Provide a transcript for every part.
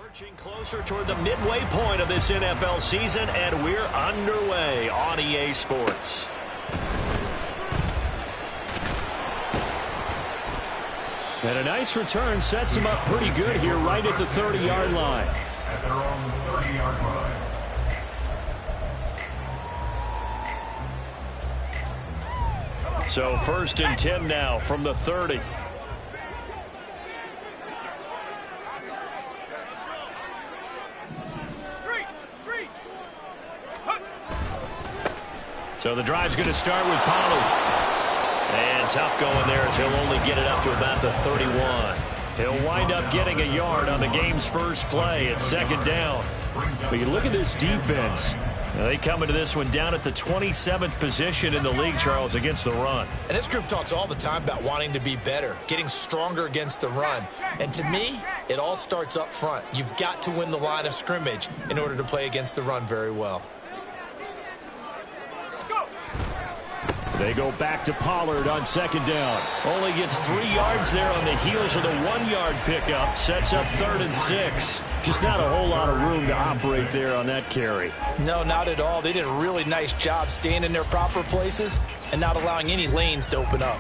Lurching closer toward the midway point of this NFL season, and we're underway on EA Sports. And a nice return sets him up pretty good here right at the 30-yard line. At their own 30-yard line. So 1st and 10 now from the 30. So the drive's going to start with Pollard. And tough going there as he'll only get it up to about the 31. He'll wind up getting a yard on the game's first play at 2nd down. But you look at this defense. They come into this one down at the 27th position in the league, Charles, against the run. And this group talks all the time about wanting to be better, getting stronger against the run. And to me, it all starts up front. You've got to win the line of scrimmage in order to play against the run very well. They go back to Pollard on 2nd down. Only gets 3 yards there on the heels of the 1-yard pickup. Sets up 3rd and 6. Just not a whole lot of room to operate there on that carry. No, not at all. They did a really nice job staying in their proper places and not allowing any lanes to open up.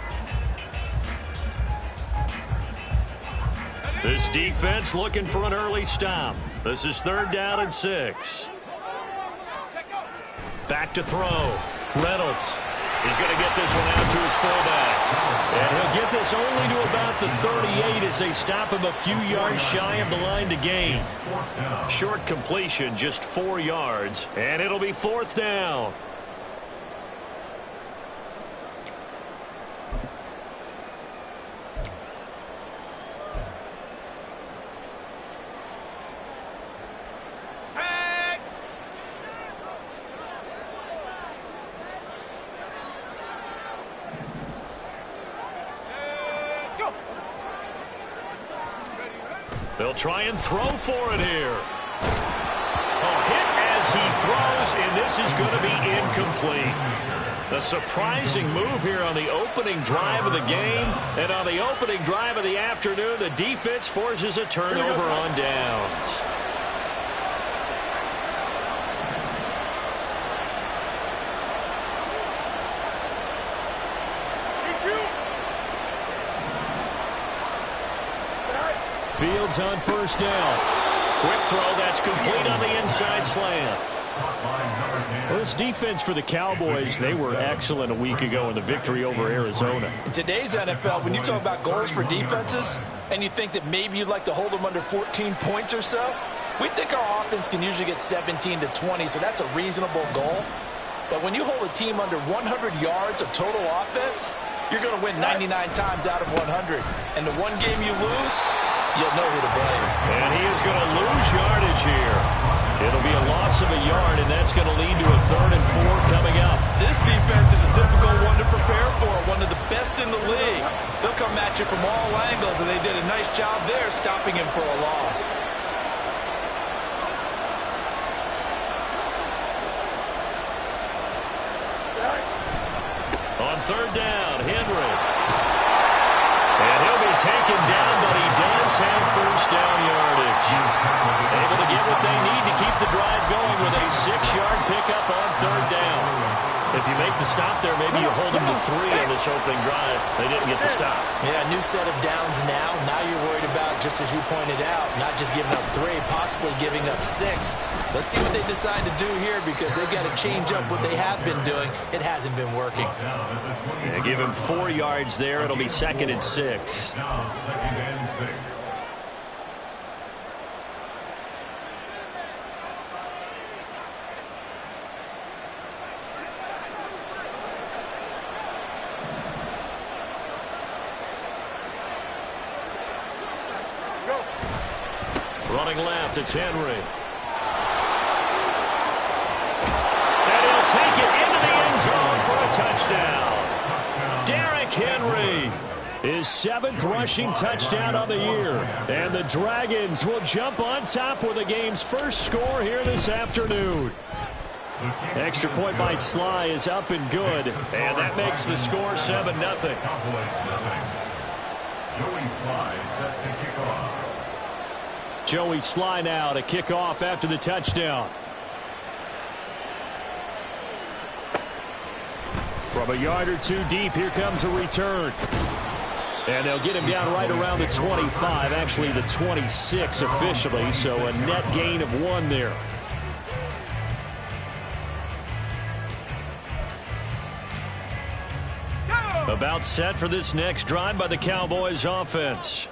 This defense looking for an early stop. This is 3rd down and 6. Back to throw. Reynolds. He's going to get this one out to his fullback. And he'll get this only to about the 38 as they stop him a few yards shy of the line to gain. Short completion, just 4 yards. And it'll be 4th down. They'll try and throw for it here. A hit as he throws, and this is going to be incomplete. A surprising move here on the opening drive of the game. And on the opening drive of the afternoon, the defense forces a turnover on downs. Fields on 1st down. Quick throw, that's complete on the inside slant. Well, this defense for the Cowboys, they were excellent a week ago in the victory over Arizona. In today's NFL, when you talk about goals for defenses, and you think that maybe you'd like to hold them under 14 points or so, we think our offense can usually get 17 to 20, so that's a reasonable goal. But when you hold a team under 100 yards of total offense, you're going to win 99 times out of 100. And the one game you lose, you'll know who to blame. And he is going to lose yardage here. It'll be a loss of a yard, and that's going to lead to a 3rd and 4 coming up. This defense is a difficult one to prepare for, one of the best in the league. They'll come at you from all angles, and they did a nice job there stopping him for a loss. On 3rd down, Henry. And he'll be taken down, but he does have 1st down yardage. Able to get what they need to keep the drive going with a 6-yard pickup on 3rd down. If you make the stop there, maybe you hold them to 3 on this opening drive. They didn't get the stop. Yeah, new set of downs now. Now you're worried about, just as you pointed out, not just giving up 3, possibly giving up 6. Let's see what they decide to do here because they've got to change up what they have been doing. It hasn't been working. Yeah, give him 4 yards there. It'll be 2nd and 6. Now 2nd and 6. Running left, it's Henry. And he'll take it into the end zone for a touchdown. Derrick Henry, his 7th rushing touchdown on the year. And the Dragons will jump on top with the game's first score here this afternoon. Extra point by Sly is up and good. And that makes the score 7-0. Joey Sly set to kick off. Joey Sly now to kick off after the touchdown. From a yard or two deep, here comes a return. And they'll get him down right around the 25, actually the 26 officially, so a net gain of 1 there. About set for this next drive by the Cowboys offense.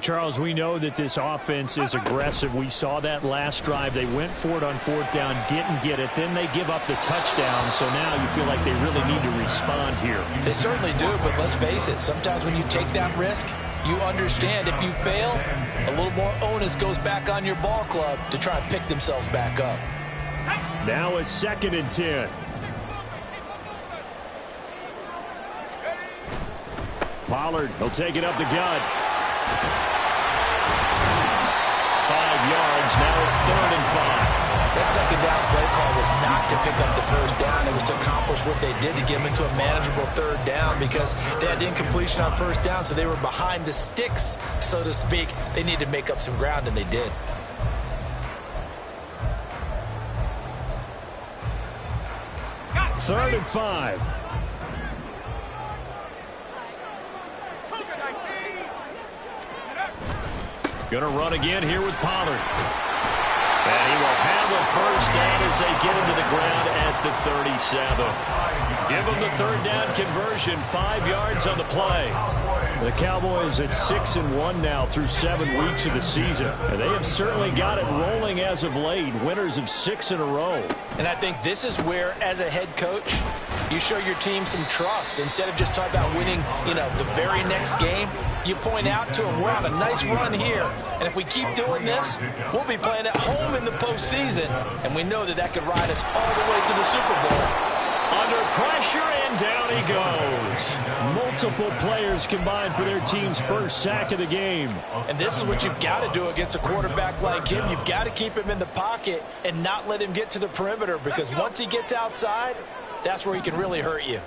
Charles, we know that this offense is aggressive. We saw that last drive. They went for it on 4th down, didn't get it. Then they give up the touchdown. So now you feel like they really need to respond here. They certainly do, but let's face it. Sometimes when you take that risk, you understand if you fail, a little more onus goes back on your ball club to try and pick themselves back up. Now a 2nd and 10. Pollard, he'll take it up the gut. 5 yards, now it's 3rd and 5. That 2nd down play call was not to pick up the 1st down. It was to accomplish what they did to get them into a manageable 3rd down because they had incompletion on 1st down, so they were behind the sticks, so to speak. They needed to make up some ground, and they did. Third and 5. Going to run again here with Pollard. And he will have a 1st down as they get him to the ground at the 37. Give him the 3rd down conversion, 5 yards on the play. The Cowboys at 6-1 now through 7 weeks of the season. And they have certainly got it rolling as of late, winners of 6 in a row. And I think this is where, as a head coach, you show your team some trust. Instead of just talking about winning, the very next game, you point out to them, we're on a nice run here. And if we keep doing this, we'll be playing at home in the postseason. And we know that that could ride us all the way to the Super Bowl. Under pressure, and down he goes. Multiple players combined for their team's 1st sack of the game. And this is what you've got to do against a quarterback like him. You've got to keep him in the pocket and not let him get to the perimeter, because once he gets outside, that's where he can really hurt you.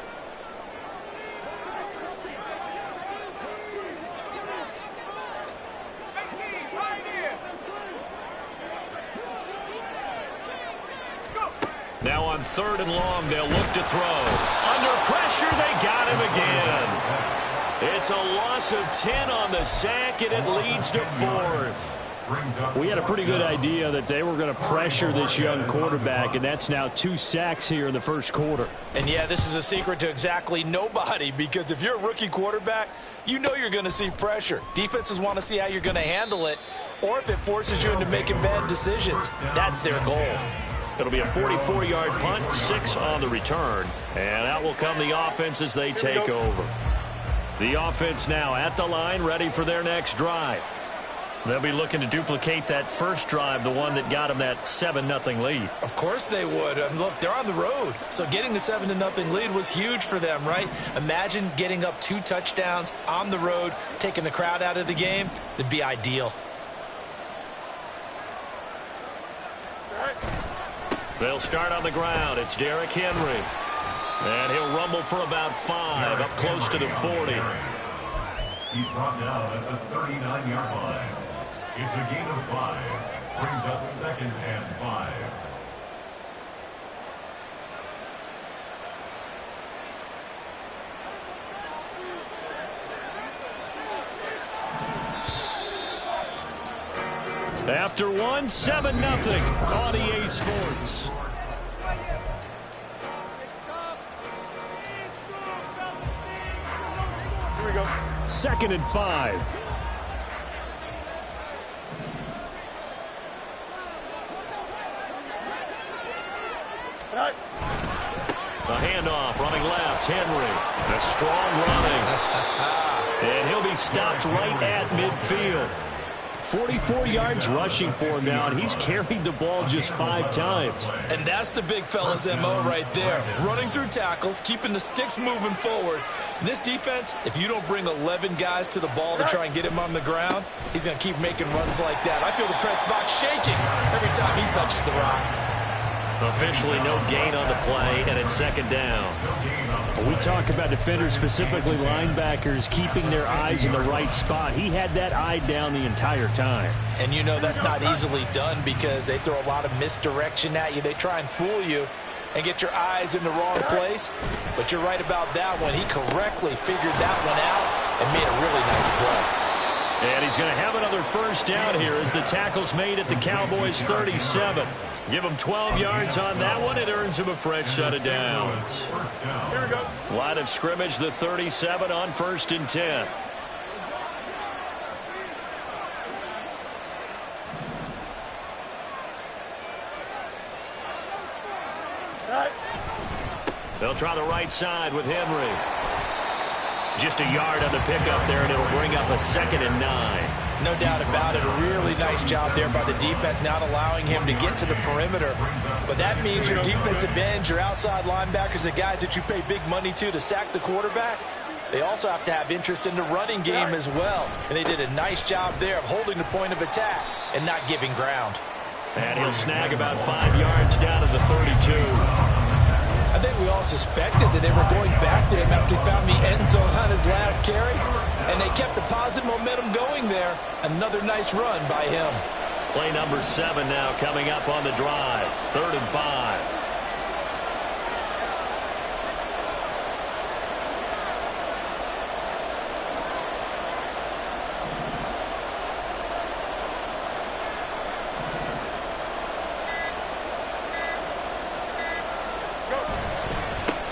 Now on 3rd and long, they'll look to throw. Under pressure, they got him again. It's a loss of 10 on the sack, and it leads to 4th. We had a pretty good idea that they were going to pressure this young quarterback, and that's now 2 sacks here in the 1st quarter. And, yeah, this is a secret to exactly nobody, because if you're a rookie quarterback, you know you're going to see pressure. Defenses want to see how you're going to handle it, or if it forces you into making bad decisions. That's their goal. It'll be a 44-yard punt, 6 on the return. And out will come the offense as they take over. The offense now at the line, ready for their next drive. They'll be looking to duplicate that first drive, the one that got them that 7-0 lead. Of course they would. Look, they're on the road. So getting the 7-0 lead was huge for them, right? Imagine getting up 2 touchdowns on the road, taking the crowd out of the game. It'd be ideal. They'll start on the ground. It's Derrick Henry. And he'll rumble for about 5, up close to the 40. He's brought down at the 39-yard line. It's a gain of 5. Brings up 2nd and 5. After 1, 7-0 on EA Sports. Here we go. 2nd and 5. The handoff, running left, Henry. A strong running. And he'll be stopped right at midfield. 44 yards rushing for him now, and he's carried the ball just 5 times. And that's the big fella's MO right there. Running through tackles, keeping the sticks moving forward. This defense, if you don't bring 11 guys to the ball to try and get him on the ground, he's going to keep making runs like that. I feel the press box shaking every time he touches the rock. Officially no gain on the play, and it's second down. We talk about defenders, specifically linebackers, keeping their eyes in the right spot. He had that eye down the entire time. And you know that's not easily done because they throw a lot of misdirection at you. They try and fool you and get your eyes in the wrong place. But you're right about that one. He correctly figured that one out and made a really nice play. And he's going to have another first down here as the tackle's made at the Cowboys' 37. Give him 12 yards on that one. It earns him a fresh set of downs. Here we go. Line of scrimmage, the 37 on 1st and 10. They'll try the right side with Henry. Just a yard on the pickup there, and it'll bring up a 2nd and 9. No doubt about it. A really nice job there by the defense, not allowing him to get to the perimeter. But that means your defensive ends, your outside linebackers, the guys that you pay big money to sack the quarterback, they also have to have interest in the running game as well. And they did a nice job there of holding the point of attack and not giving ground. And he'll snag about 5 yards down to the 32. I think we all suspected that they were going back to him after he found the end zone on his last carry, and they kept the positive momentum going there. Another nice run by him. Play number 7 now coming up on the drive. 3rd and 5.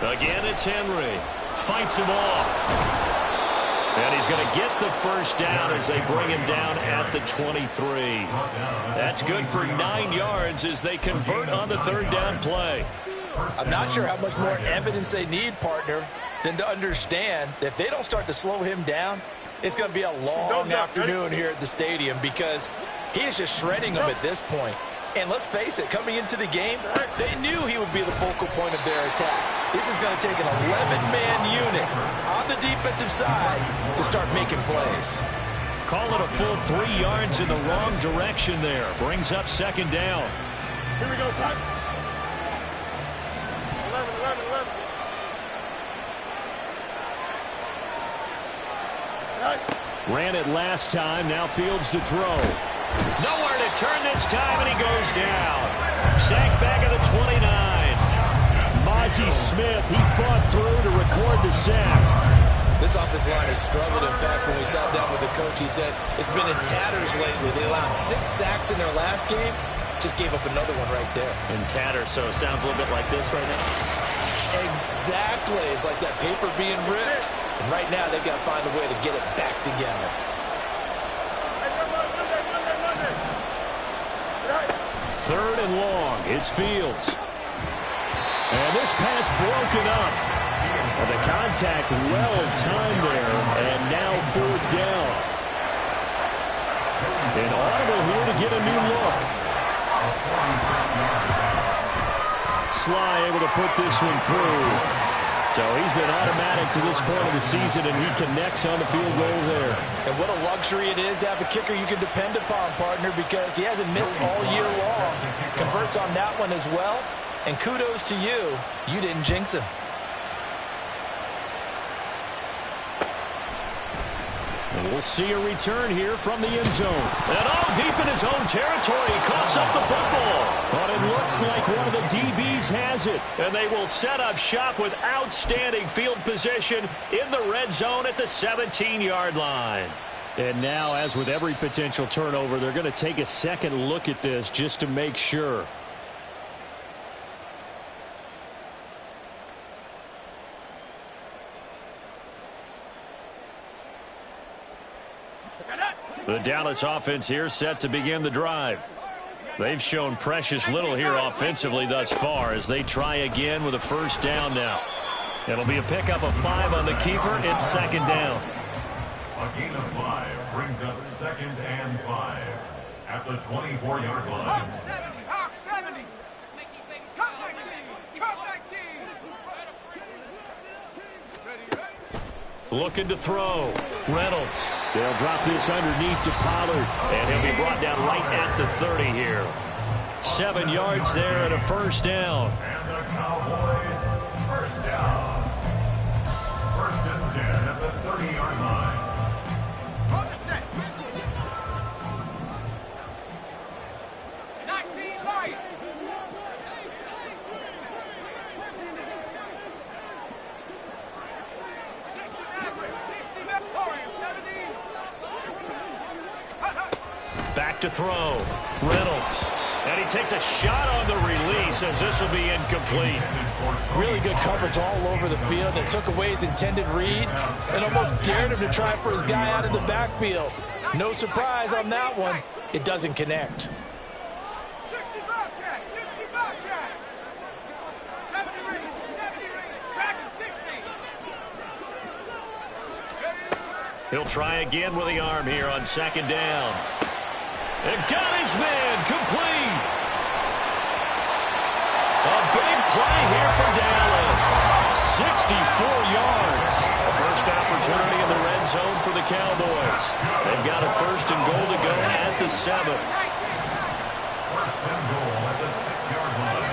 Again, it's Henry. Fights him off. And he's going to get the first down as they bring him down at the 23. That's good for 9 yards as they convert on the 3rd down play. I'm not sure how much more evidence they need, partner, than to understand that if they don't start to slow him down, it's going to be a long afternoon here at the stadium because he is just shredding them at this point. And let's face it, coming into the game, they knew he would be the focal point of their attack. This is going to take an 11-man unit on the defensive side to start making plays. Call it a full 3 yards in the wrong direction there. Brings up 2nd down. Here we go, son. 11. Ran it last time. Now Fields to throw. Nowhere to turn this time, and he goes down. Sacked back at the 29. Mozzie Smith, he fought through to record the sack. This offensive line has struggled. In fact, when we sat down with the coach, he said it's been in tatters lately. They allowed 6 sacks in their last game. Just gave up another one right there. In tatters, so it sounds a little bit like this right now. Exactly. It's like that paper being ripped. And right now, they've got to find a way to get it back together. 3rd and long. It's Fields. And this pass broken up. And the contact well timed there. And now 4th down. An audible here to get a new look. Sly able to put this one through. So he's been automatic to this point of the season, and he connects on the field goal there. And what a luxury it is to have a kicker you can depend upon, partner, because he hasn't missed all year long. Converts on that one as well. And kudos to you. You didn't jinx him. And we'll see a return here from the end zone. And all deep in his own territory, he coughs up the football. But it looks like one of the DBs has it. And they will set up shop with outstanding field position in the red zone at the 17-yard line. And now, as with every potential turnover, they're going to take a second look at this just to make sure. The Dallas offense here set to begin the drive. They've shown precious little here offensively thus far as they try again with a first down now. It'll be a pickup of 5 on the keeper. It's 2nd down. A gain of 5 brings up 2nd and 5 at the 24-yard line. Hawk 70. Cut 19. Cut 19. Looking to throw. Reynolds. They'll drop this underneath to Pollard. And he'll be brought down right at the 30 here. 7 yards there and a first down. And the Cowboys first down. First and 10 at the 30-yard line. On the set. 19 light. 60 Warriors, 70. Back to throw. Reynolds. And he takes a shot on the release as this will be incomplete. Really good coverage all over the field. It took away his intended read and almost dared him to try for his guy out of the backfield. No surprise on that one. It doesn't connect. 60 Bobcat, 60 Bobcat. 70 ring, tracking 60. He'll try again with the arm here on second down. And got his man complete. A big play here for Dallas. 64 yards. A first opportunity in the red zone for the Cowboys. They've got a first and goal to go at the 7. First and goal at the 6-yard line.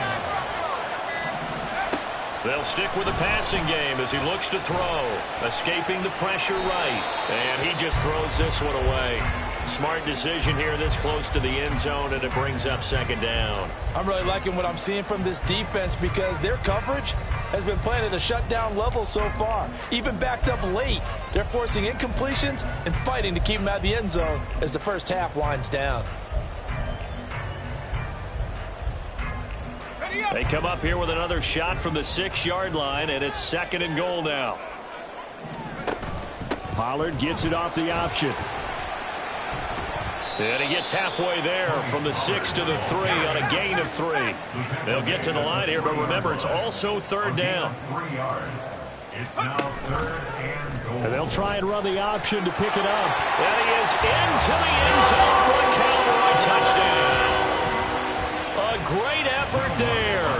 They'll stick with the passing game as he looks to throw. Escaping the pressure right. And he just throws this one away. Smart decision here this close to the end zone, and it brings up second down. I'm really liking what I'm seeing from this defense because their coverage has been playing at a shutdown level so far. Even backed up late, they're forcing incompletions and fighting to keep them out of the end zone as the first half winds down. They come up here with another shot from the 6-yard line, and it's second and goal now. Pollard gets it off the option. And he gets halfway there from the 6 to the 3 on a gain of 3. They'll get to the line here, but remember, it's also third down. 3 yards. It's now third and goal. And they'll try and run the option to pick it up. And he is into the end zone for a Cowboy touchdown. A great effort there.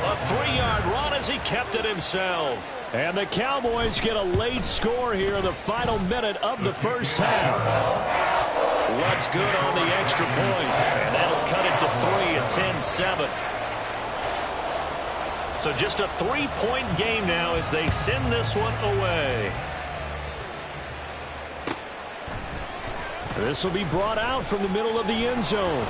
A 3-yard run as he kept it himself. And the Cowboys get a late score here in the final minute of the first half. What's good on the extra point, and that'll cut it to 3 at 10-7. So just a 3-point game now as they send this one away. This will be brought out from the middle of the end zone.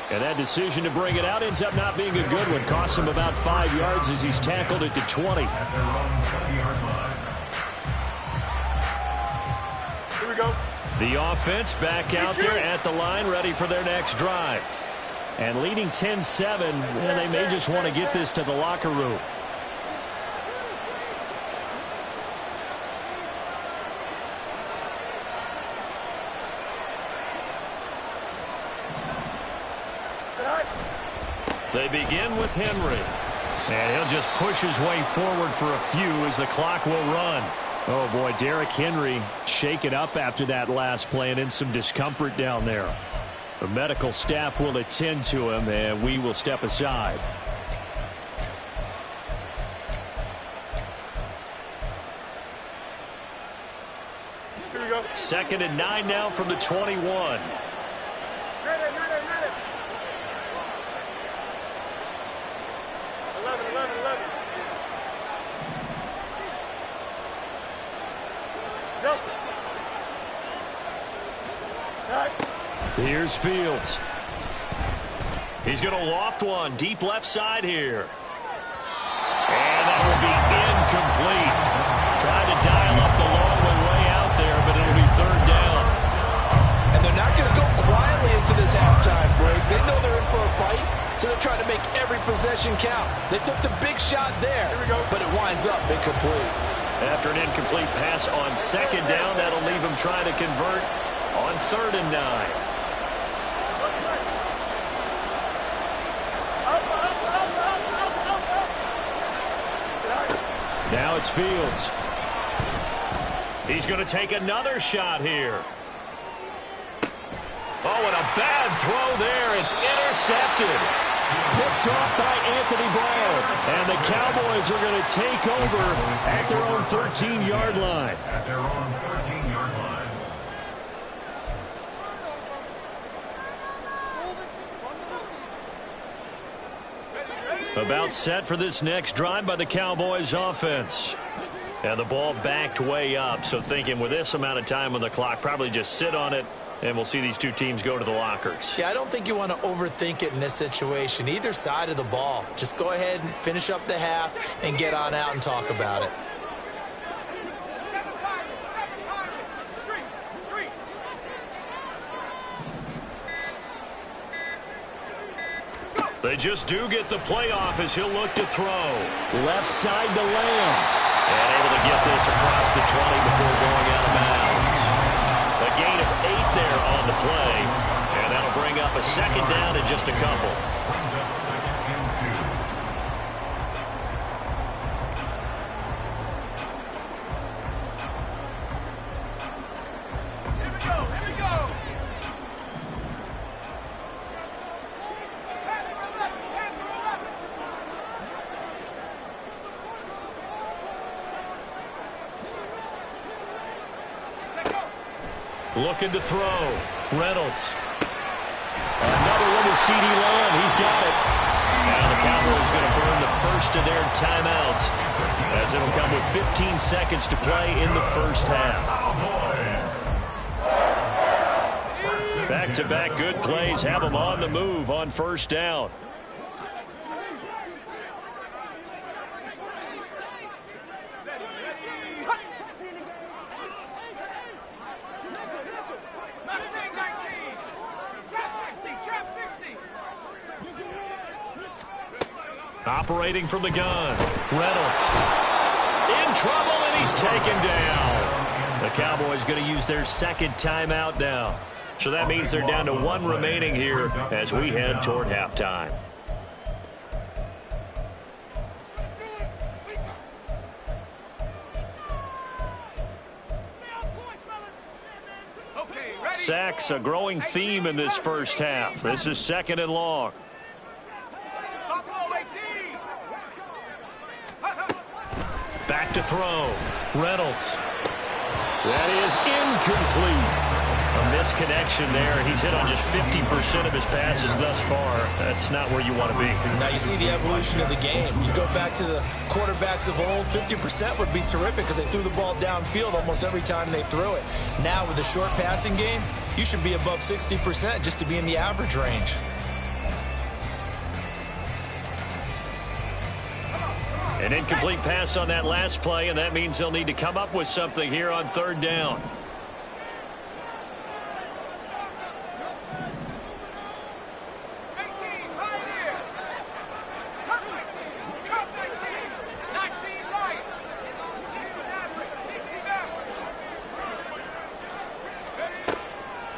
And that decision to bring it out ends up not being a good one. Costs him about 5 yards as he's tackled it to 20. At their own 20-yard line. Here we go. The offense back out there at the line, ready for their next drive. And leading 10-7, they may just want to get this to the locker room. They begin with Henry. And he'll just push his way forward for a few as the clock will run. Oh, boy, Derrick Henry shaken up after that last play and in some discomfort down there. The medical staff will attend to him, and we will step aside. Here we go. Second and 9 now from the 21. Ready. 11. Go. Here's Fields. He's going to loft one deep left side here. And that will be incomplete. Trying to dial up the long way out there, but it'll be third down. And they're not going to go quietly into this halftime break. They know they're in for a fight, so they're trying to make every possession count. They took the big shot there, but it winds up incomplete. After an incomplete pass on second down, that'll leave him trying to convert on third and 9. Now it's Fields. He's going to take another shot here. Oh, and a bad throw there. It's intercepted. Picked off by Anthony Brown. And the Cowboys are going to take over at their own 13-yard line. At their own 13-yard line. About set for this next drive by the Cowboys offense. And the ball backed way up, so thinking with this amount of time on the clock, probably just sit on it, and we'll see these two teams go to the lockers. Yeah, I don't think you want to overthink it in this situation. Either side of the ball. Just go ahead and finish up the half and get on out and talk about it. They just do get the playoff as he'll look to throw. Left side to Lamb. And able to get this across the 20 before going out of bounds. A gain of 8 there on the play. And that'll bring up a second down in just a couple. Looking to throw. Reynolds. Another one to C.D. Lamb. He's got it. Now the Cowboys going to burn the first of their timeouts as it'll come with 15 seconds to play in the first half. Back-to-back good plays have them on the move on first down. Operating from the gun. Reynolds. In trouble, and he's taken down. The Cowboys going to use their second timeout now. So that means they're down to 1 remaining here as we head toward halftime. Sacks, a growing theme in this first half. This is 2nd and long. Back to throw. Reynolds. That is incomplete. A misconnection there. He's hit on just 50% of his passes thus far. That's not where you want to be. Now you see the evolution of the game. You go back to the quarterbacks of old, 50% would be terrific because they threw the ball downfield almost every time they threw it. Now with the short passing game, you should be above 60% just to be in the average range. An incomplete pass on that last play, and that means they'll need to come up with something here on 3rd down.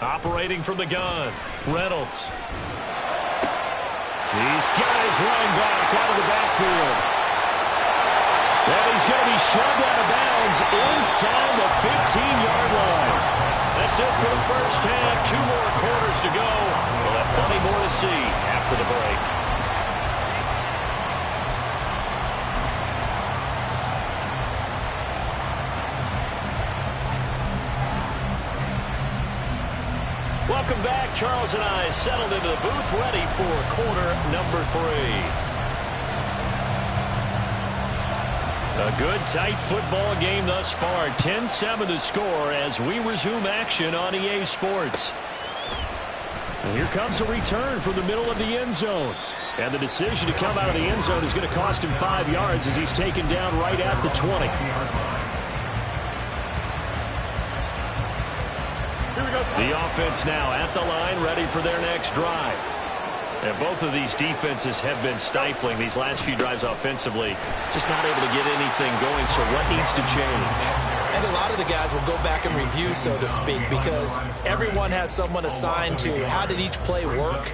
Operating from the gun, Reynolds. He's got his running back out of the backfield. And he's going to be shoved out of bounds inside the 15-yard line. That's it for the first half. 2 more quarters to go. We'll have plenty more to see after the break. Welcome back. Charles and I settled into the booth, ready for quarter number 3. A good, tight football game thus far. 10-7 the score as we resume action on EA Sports. And here comes a return from the middle of the end zone. And the decision to come out of the end zone is going to cost him 5 yards as he's taken down right at the 20. The offense now at the line, ready for their next drive. And both of these defenses have been stifling these last few drives offensively. Just not able to get anything going, so what needs to change? And a lot of the guys will go back and review, so to speak, because everyone has someone assigned to how did each play work.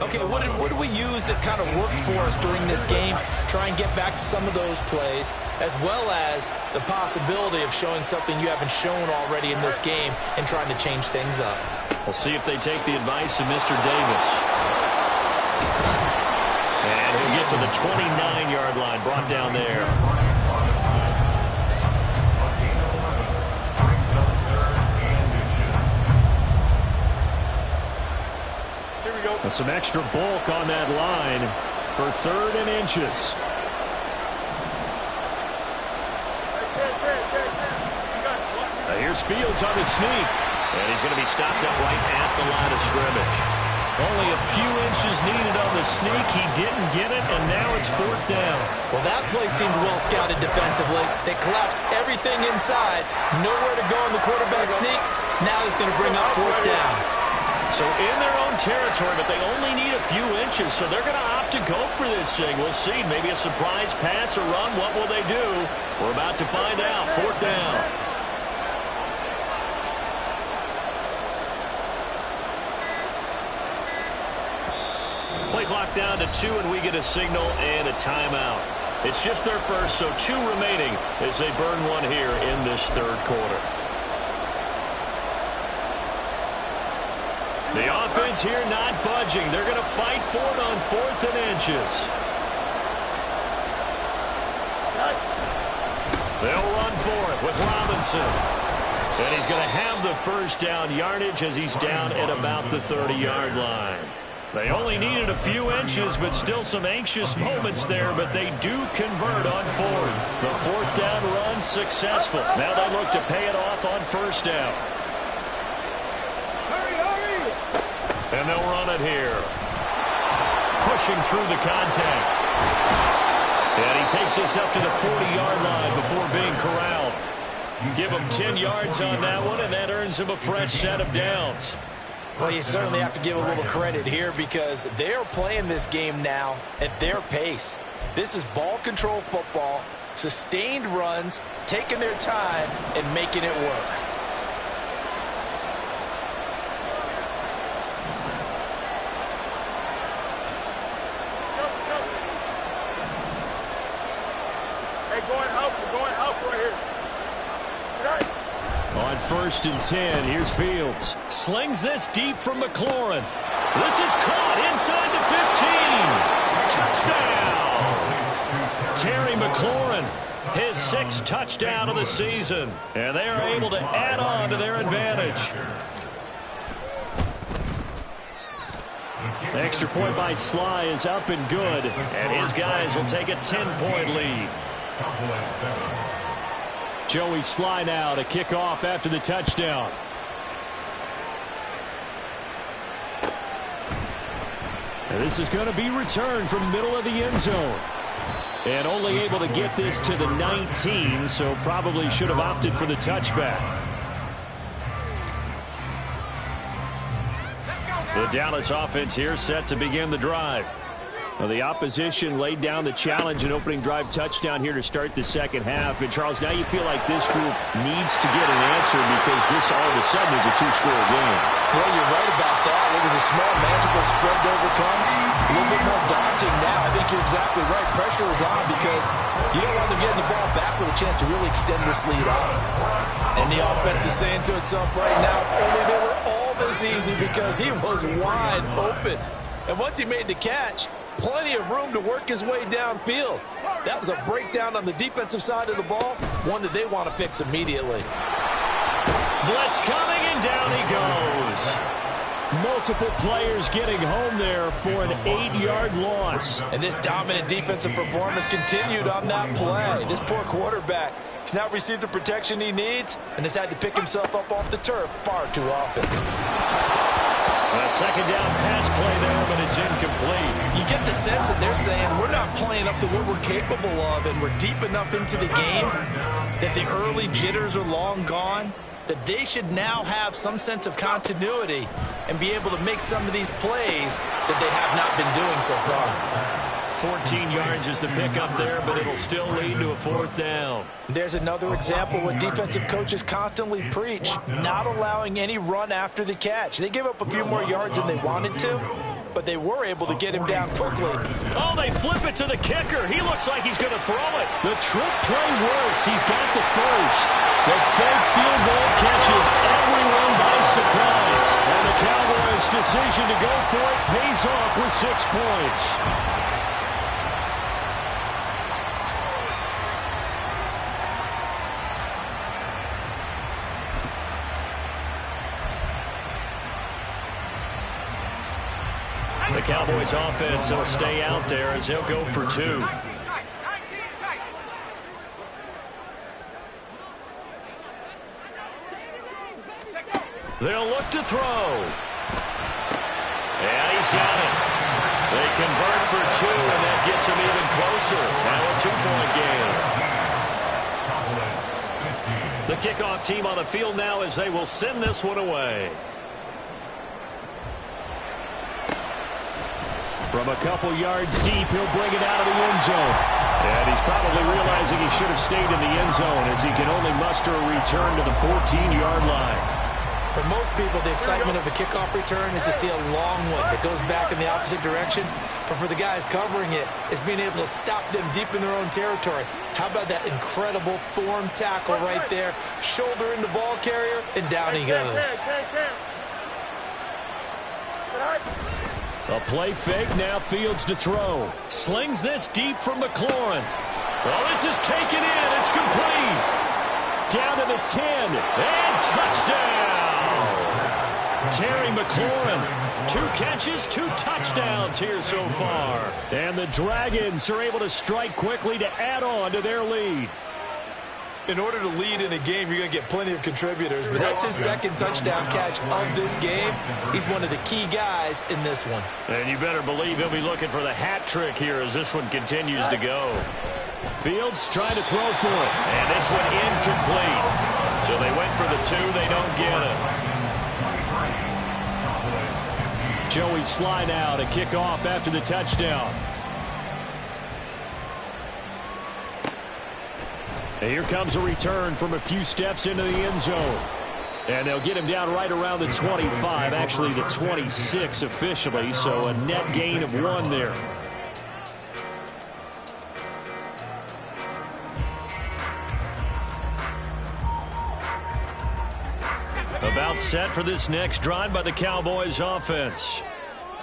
Okay, what did we use that kind of worked for us during this game? Try and get back to some of those plays, as well as the possibility of showing something you haven't shown already in this game and trying to change things up. We'll see if they take the advice of Mr. Davis. And he'll get to the 29-yard line, brought down there. Here we go. Some extra bulk on that line. for 3rd and inches. Here's Fields on the sneak. And he's going to be stopped up right at the line of scrimmage. Only a few inches needed on the sneak. He didn't get it, and now it's 4th down. Well, that play seemed well scouted defensively. They collapsed everything inside. Nowhere to go in the quarterback sneak. Now he's going to bring up 4th down. So in their own territory, but they only need a few inches, so they're going to opt to go for this thing. We'll see. Maybe a surprise pass or run. What will they do? We're about to find out. 4th down. Play clock down to 2, and we get a signal and a timeout. It's just their first, so 2 remaining as they burn one here in this 3rd quarter. The offense here not budging. They're going to fight for it on 4th and inches. They'll run for it with Robinson. And he's going to have the 1st down yardage as he's down at about the 30-yard line. They only needed a few inches, but still some anxious moments there, but they do convert on 4th. The 4th down run successful. Now they look to pay it off on 1st down. And they'll run it here. Pushing through the contact. And he takes us up to the 40-yard line before being corralled. Give him 10 yards on that one, and that earns him a fresh set of downs. Well, you certainly have to give a little credit here because they are playing this game now at their pace. This is ball control football, sustained runs, taking their time, and making it work. On 1st and 10, here's Fields. Slings this deep from McLaurin. This is caught inside the 15. Touchdown! Terry McLaurin, his 6th touchdown of the season. And they are able to add on to their advantage. The extra point by Sly is up and good. And his guys will take a 10-point lead. Joey Sly now to kick off after the touchdown. And this is going to be returned from middle of the end zone. And only able to get this to the 19, so probably should have opted for the touchback. The Dallas offense here set to begin the drive. Well, the opposition laid down the challenge and opening drive touchdown here to start the 2nd half. And, Charles, now you feel like this group needs to get an answer because this all of a sudden is a 2-score game. Well, you're right about that. It was a small, manageable spread to overcome. A little bit more daunting now. I think you're exactly right. Pressure is on because you don't want them getting the ball back with a chance to really extend this lead out. And the offense is saying to itself right now, only they were all this easy because he was wide open. And once he made the catch, plenty of room to work his way downfield. That was a breakdown on the defensive side of the ball, one that they want to fix immediately. Blitz coming, and down he goes. Multiple players getting home there for an 8-yard loss. And this dominant defensive performance continued on that play. This poor quarterback has not received the protection he needs and has had to pick himself up off the turf far too often. A 2nd down pass play there, but it's incomplete. You get the sense that they're saying we're not playing up to what we're capable of, and we're deep enough into the game that the early jitters are long gone, that they should now have some sense of continuity and be able to make some of these plays that they have not been doing so far. 14 yards is the pickup there, but it'll still lead to a 4th down. There's another example what defensive coaches constantly preach, not allowing any run after the catch. They gave up a few more yards than they wanted to, but they were able to get him down quickly. Oh, they flip it to the kicker. He looks like he's going to throw it. The trick play works. He's got the first. The fake field goal catches everyone by surprise. And the Cowboys' decision to go for it pays off with 6 points. The Cowboys offense will stay out there as they'll go for 2. They'll look to throw. And he's got it. They convert for 2, and that gets them even closer. Now a 2-point game. The kickoff team on the field now as they will send this one away. From a couple yards deep, he'll bring it out of the end zone. And he's probably realizing he should have stayed in the end zone as he can only muster a return to the 14-yard line. For most people, the excitement of a kickoff return is to see a long one that goes back in the opposite direction. But for the guys covering it, it's being able to stop them deep in their own territory. How about that incredible form tackle right there? Shoulder in the ball carrier, and down he goes. A play fake, now Fields to throw. Slings this deep from McLaurin. Well, this is taken in. It's complete. Down to the 10, and touchdown! Terry McLaurin, 2 catches, 2 touchdowns here so far. And the Dragons are able to strike quickly to add on to their lead. In order to lead in a game, you're going to get plenty of contributors, but that's his second touchdown catch of this game. He's one of the key guys in this one. And you better believe he'll be looking for the hat trick here as this one continues to go. Fields trying to throw for it, and this one incomplete. So they went for the 2, they don't get it. Joey Slye now to kick off after the touchdown. And here comes a return from a few steps into the end zone. And they'll get him down right around the 25, actually the 26 officially, so a net gain of 1 there. About set for this next drive by the Cowboys offense.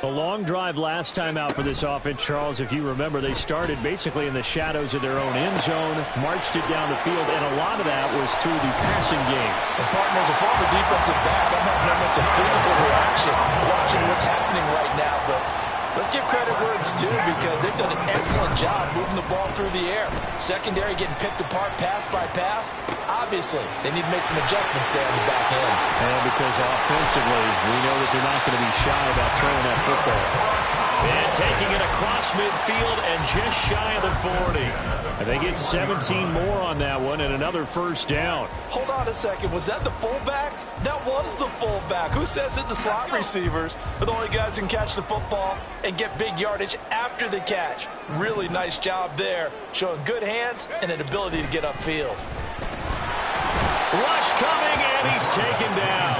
A long drive last time out for this offense, Charles. If you remember, they started basically in the shadows of their own end zone, marched it down the field, and a lot of that was through the passing game. And partner, as a former defensive back, I'm having almost a physical reaction watching what's happening right now, but let's give credit where it's due because they've done an excellent job moving the ball through the air. Secondary getting picked apart pass by pass. Obviously, they need to make some adjustments there on the back end. And because offensively, we know that they're not going to be shy about throwing that football. And taking it across midfield and just shy of the 40. I think it's 17 more on that one and another first down. Hold on a second. Was that the fullback? That was the fullback. Who says it? The slot receivers are the only guys who can catch the football and get big yardage after the catch. Really nice job there, showing good hands and an ability to get upfield. Rush coming, and he's taken down.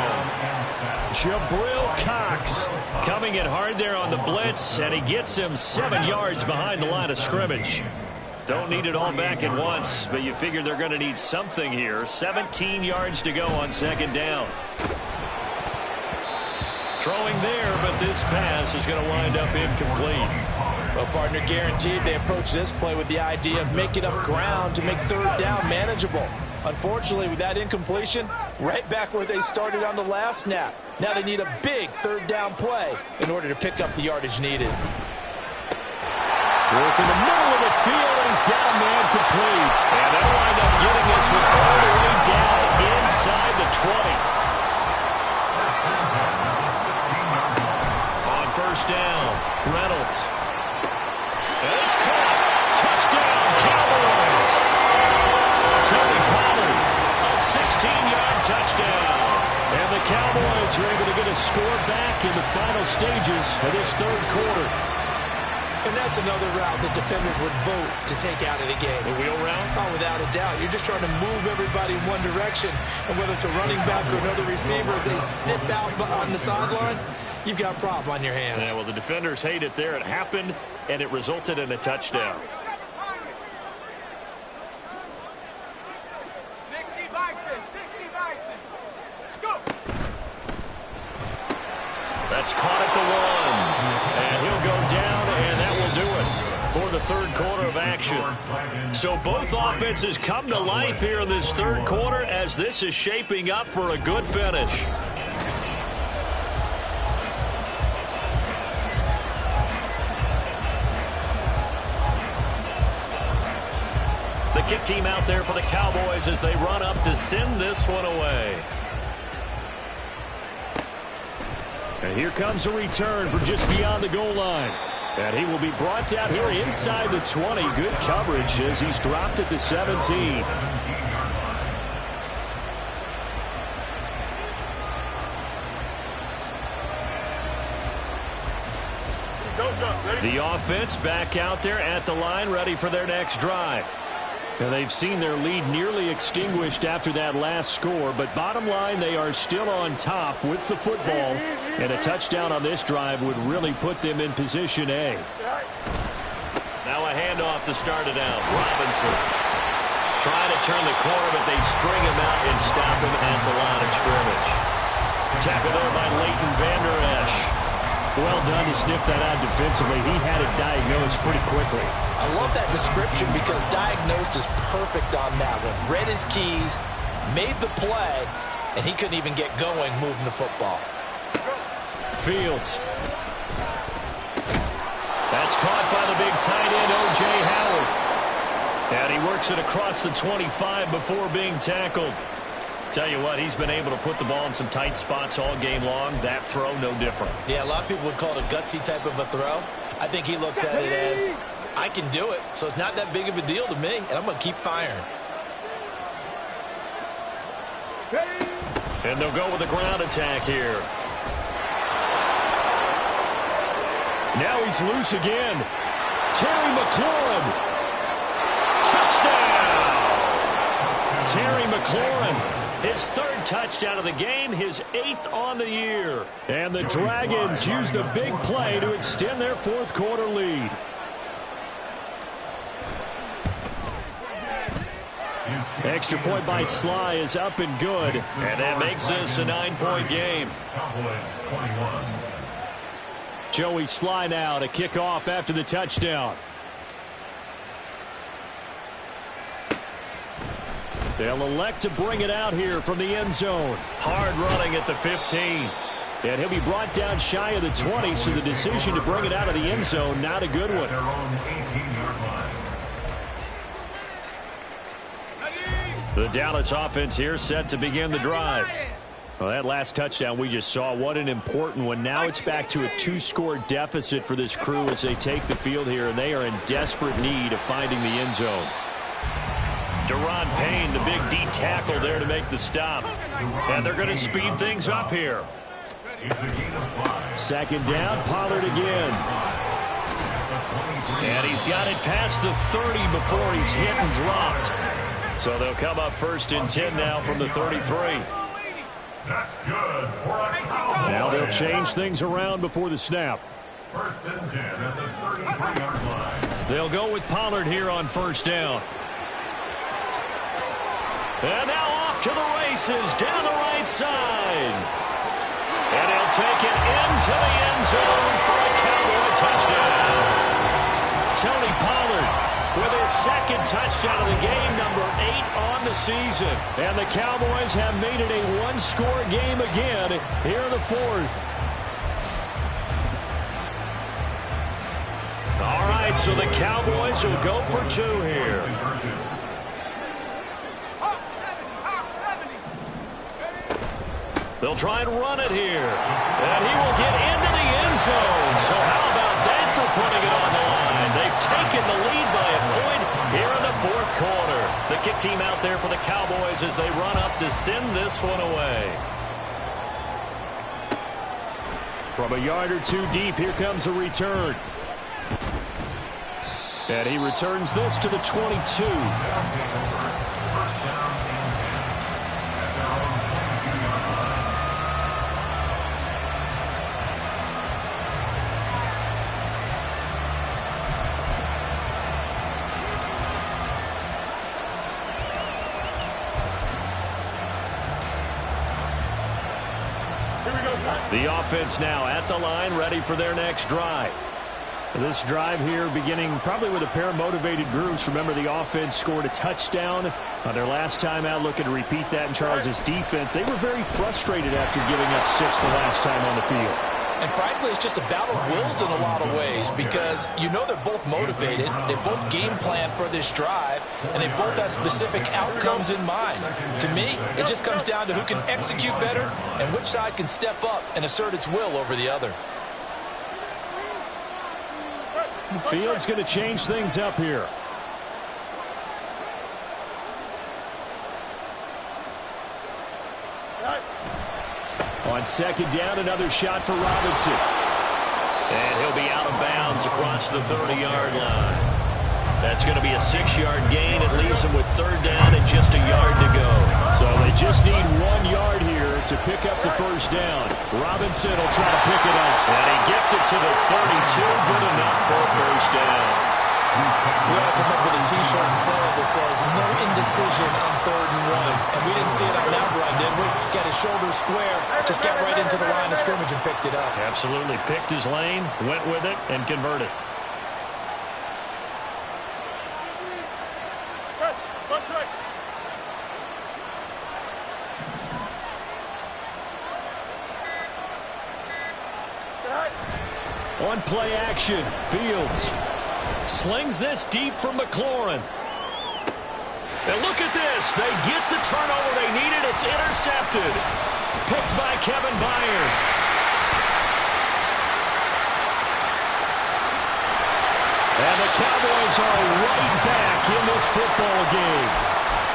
Jabril Cox coming in hard there on the blitz, and he gets him 7 yards behind the line of scrimmage. Don't need it all back at once, but you figure they're going to need something here. 17 yards to go on second down. Throwing there, but this pass is going to wind up incomplete. Well, partner, guaranteed they approach this play with the idea of making up ground to make third down manageable. Unfortunately, with that incompletion, right back where they started on the last snap. Now they need a big third down play in order to pick up the yardage needed. Work in the middle of the field, and he's got a man complete. And they'll wind up getting this one all the way down inside the 20. On first down, Reynolds. And it's caught. Touchdown, Cowboys. Tony Pollard, a 16-yard touchdown. And the Cowboys are able to get a score back in the final stages of this third quarter. And that's another route that defenders would vote to take out of the game. The wheel route? Oh, without a doubt. You're just trying to move everybody in one direction. And whether it's a running back or another receiver, as they sit out on the sideline, you've got a problem on your hands. Yeah, well, the defenders hate it there. It happened, and it resulted in a touchdown. 60 Bison, 60 Bison. Let's go. That's caught at the 1. And he'll go down, and that will do it for the third quarter of action. So both offenses come to life here in this third quarter as this is shaping up for a good finish. kick team out there for the Cowboys as they run up to send this one away. And here comes a return from just beyond the goal line. And he will be brought down here inside the 20. Good coverage as he's dropped at the 17. The offense back out there at the line, ready for their next drive. And they've seen their lead nearly extinguished after that last score, but bottom line, they are still on top with the football, and a touchdown on this drive would really put them in position A. Now a handoff to start it out. Robinson trying to turn the corner, but they string him out and stop him at the line of scrimmage. Tackle there by Leighton Vander Esch. Well done to sniff that out defensively. He had it diagnosed pretty quickly. I love that description because diagnosed is perfect on that one. Read his keys, made the play, and he couldn't even get going moving the football. Fields. That's caught by the big tight end, O.J. Howard. And he works it across the 25 before being tackled. Tell you what, he's been able to put the ball in some tight spots all game long. That throw, no different. Yeah, a lot of people would call it a gutsy type of a throw. I think he looks at it as, I can do it, so it's not that big of a deal to me, and I'm going to keep firing. And they'll go with a ground attack here. Now he's loose again. Terry McLaurin. Touchdown! Terry McLaurin. His third touchdown of the game, his 8th on the year. And the Dragons use the big play to extend their fourth quarter lead. Extra point by Sly is up and good. And that makes this a 9-point game. Joey Sly now to kick off after the touchdown. They'll elect to bring it out here from the end zone. Hard running at the 15. And he'll be brought down shy of the 20, so the decision to bring it out of the end zone, not a good one. The Dallas offense here set to begin the drive. Well, that last touchdown we just saw, what an important one. Now it's back to a 2-score deficit for this crew as they take the field here, and they are in desperate need of finding the end zone. Deron Payne, the big D tackle there to make the stop. And they're going to speed things up here. Second down, Pollard again. And he's got it past the 30 before he's hit and dropped. So they'll come up 1st and 10 now from the 33. That's good. Now they'll change things around before the snap. 1st and 10 at the 33-yard line. They'll go with Pollard here on 1st down. And now off to the races down the right side. And he'll take it into the end zone for a Cowboy touchdown. Tony Pollard with his 2nd touchdown of the game, number 8 on the season. And the Cowboys have made it a 1-score game again here in the 4th. All right, so the Cowboys will go for 2 here. They'll try and run it here. And he will get into the end zone. So how about that for putting it on the line? They've taken the lead by a point here in the 4th quarter. The kick team out there for the Cowboys as they run up to send this one away. From a yard or 2 deep, here comes a return. And he returns this to the 22. The offense now at the line, ready for their next drive. This drive here beginning probably with a pair of motivated groups. Remember, the offense scored a touchdown on their last time out. Looking to repeat that in Charles' defense. They were very frustrated after giving up 6 the last time on the field. And frankly, it's just a battle of wills in a lot of ways because you know they're both motivated, they both game plan for this drive, and they both have specific outcomes in mind. To me, it just comes down to who can execute better and which side can step up and assert its will over the other. The field's going to change things up here. On second down, another shot for Robinson. And he'll be out of bounds across the 30-yard line. That's going to be a 6-yard gain. It leaves them with third down and just a yard to go. So they just need 1 yard here to pick up the first down. Robinson will try to pick it up. And he gets it to the 32. Good enough for a first down. We ought to come up with a T-shirt and sell it that says, no indecision on 3rd and 1. And we didn't see it on that run, did we? Got his shoulder square, just got right into the line of scrimmage and picked it up. Absolutely. Picked his lane, went with it, and converted. On play action, Fields slings this deep from McLaurin. And look at this. They get the turnover they needed. It's intercepted. Picked by Kevin Byard. And the Cowboys are right back in this football game.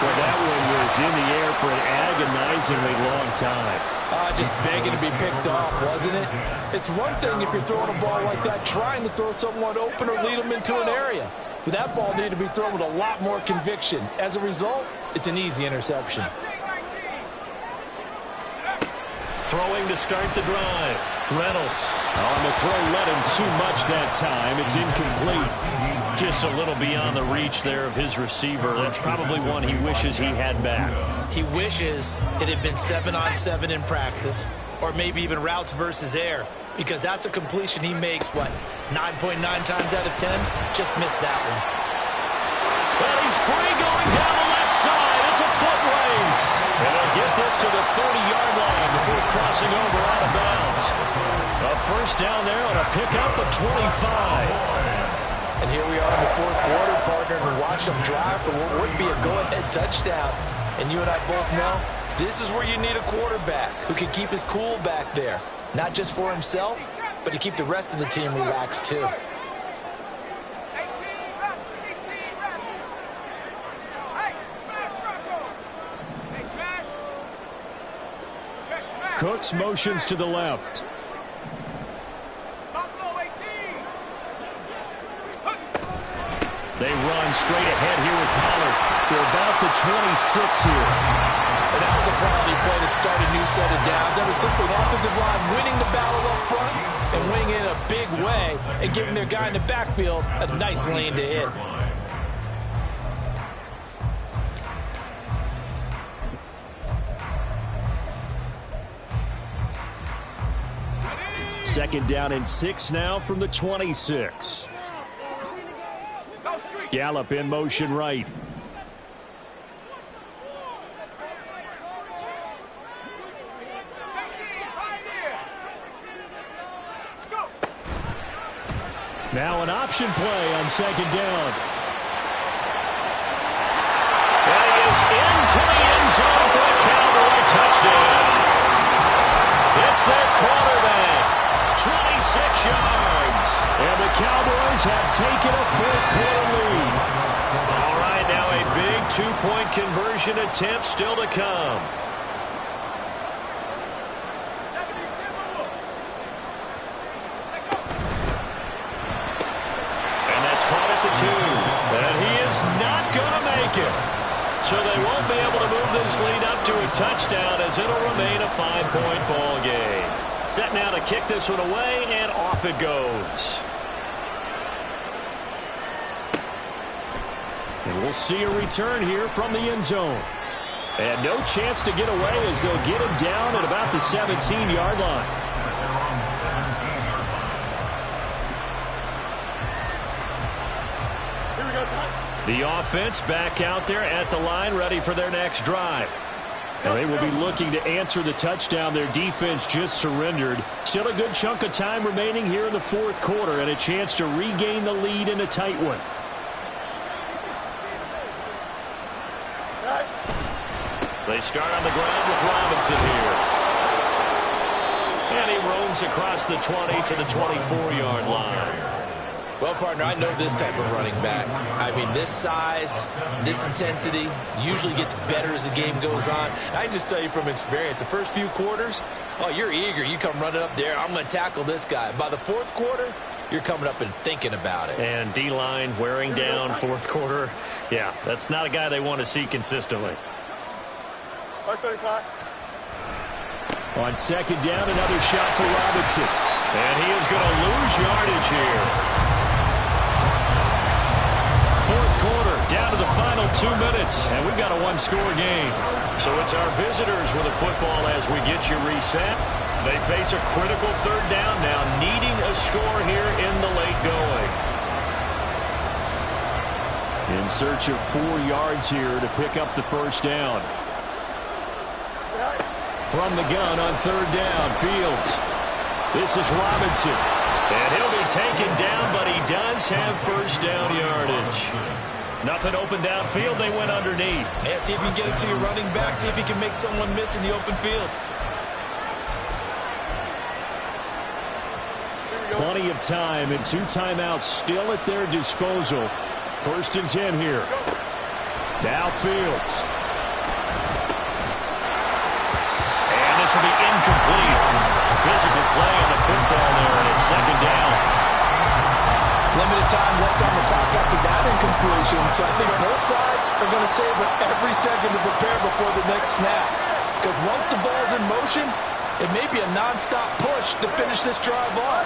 Well, that one was in the air for an agonizingly long time. Just begging to be picked off, wasn't it? It's one thing if you're throwing a ball like that, trying to throw someone open or lead them into an area. But that ball needed to be thrown with a lot more conviction. As a result, it's an easy interception. Throwing to start the drive. Reynolds. On the throw, let him too much that time. It's incomplete. Just a little beyond the reach there of his receiver. That's probably one he wishes he had back. He wishes it had been 7-on-7 in practice, or maybe even routes versus air, because that's a completion he makes, 9.9 times out of 10? Just missed that one. Well, he's free going down the left side. It's a foot race. And they'll get this to the 30-yard line before crossing over out of bounds. A first down there on a pickup of 25. And here we are in the fourth quarter, partner, and watch them drive for what would be a go-ahead touchdown. And you and I both know this is where you need a quarterback who can keep his cool back there. Not just for himself, but to keep the rest of the team relaxed too. Cooks motions to the left. They run straight ahead here with Pollard to about the 26 here. And that was a quality play to start a new set of downs. That was simply an offensive line winning the battle up front and winning in a big way and giving their guy in the backfield a nice lane to hit. Second down and 6 now from the 26. Gallup in motion right. Now an option play on second down. And he is into the end zone for a Cowboy touchdown. It's their quarterback. 26 yards. And the Cowboys have taken a fourth-quarter lead. All right, now a big two-point conversion attempt still to come. And that's caught at the 2. And he is not going to make it. So they won't be able to move this lead up to a touchdown as it'll remain a 5-point ball game. Set now to kick this one away, and off it goes. And we'll see a return here from the end zone. And no chance to get away as they'll get him down at about the 17-yard line. The offense back out there at the line, ready for their next drive. And they will be looking to answer the touchdown their defense just surrendered. Still a good chunk of time remaining here in the fourth quarter and a chance to regain the lead in a tight one. They start on the ground with Robinson here. And he roams across the 20 to the 24-yard line. Well, partner, I know this type of running back. I mean, this size, this intensity usually gets better as the game goes on. I just tell you from experience, the first few quarters, oh, you're eager. You come running up there, I'm going to tackle this guy. By the fourth quarter, you're coming up and thinking about it. And D-line wearing down fourth quarter. Yeah, that's not a guy they want to see consistently. On second down, another shot for Robinson. And he is going to lose yardage here. Fourth quarter, down to the final 2 minutes, and we've got a one-score game. So it's our visitors with the football as we get you reset. They face a critical third down now, needing a score here in the late going. In search of 4 yards here to pick up the first down. From the gun on third down, Fields. This is Robinson. And he'll be taken down, but he does have first down yardage. Nothing open downfield. They went underneath. Yeah, see if you can get it to your running back. See if you can make someone miss in the open field. Plenty of time and 2 timeouts still at their disposal. First and 10 here. Now Fields. This will be incomplete. Physical play on the football there, and it's second down. Limited time left on the clock after that incompletion, so I think both sides are going to savor every second to prepare before the next snap. Because once the ball's in motion, it may be a nonstop push to finish this drive off.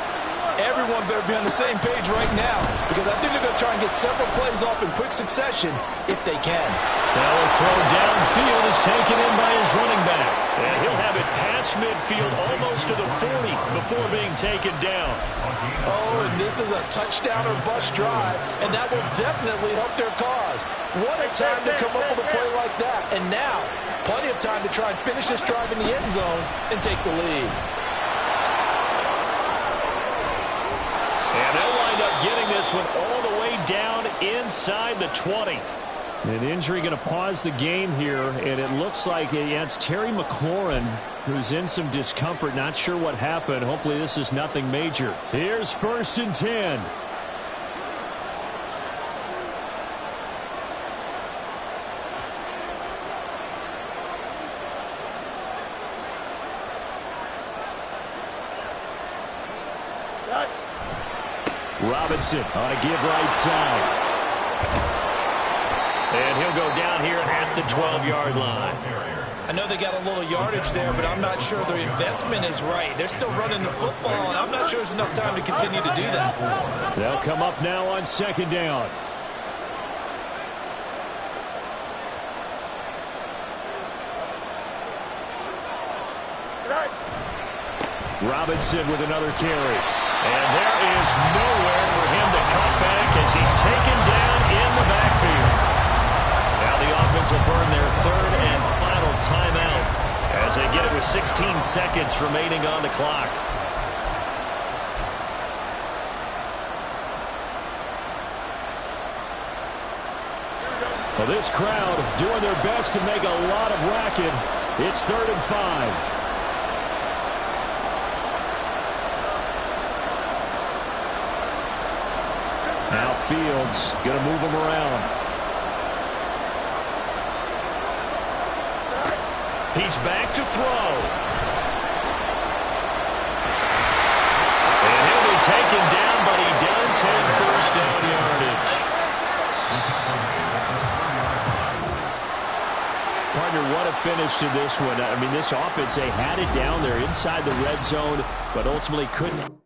Everyone better be on the same page right now, because I think they're going to try and get several plays off in quick succession if they can. Now a throw downfield is taken in by his running back. And he'll have it past midfield almost to the 40 before being taken down. Oh, and this is a touchdown or bust drive, and that will definitely help their cause. What a time to come up with a play like that. And now, plenty of time to try and finish this drive in the end zone and take the lead. And they'll wind up getting this one all the way down inside the 20. An injury going to pause the game here, and it looks like it's Terry McLaurin who's in some discomfort. Not sure what happened. Hopefully this is nothing major. Here's first and 10. Robinson on a give right side. And he'll go down here at the 12-yard line. I know they got a little yardage there, but I'm not sure their investment is right. They're still running the football, and I'm not sure there's enough time to continue to do that. They'll come up now on second down. Robinson with another carry. And there is nowhere for him to cut back as he's taken down in the backfield. Now the offense will burn their third and final timeout as they get it with 16 seconds remaining on the clock. Well, this crowd doing their best to make a lot of racket. It's 3rd and 5. Now Fields going to move him around. He's back to throw. And he'll be taken down, but he does have first down yardage. Partner, what a finish to this one. I mean, this offense, they had it down there inside the red zone, but ultimately couldn't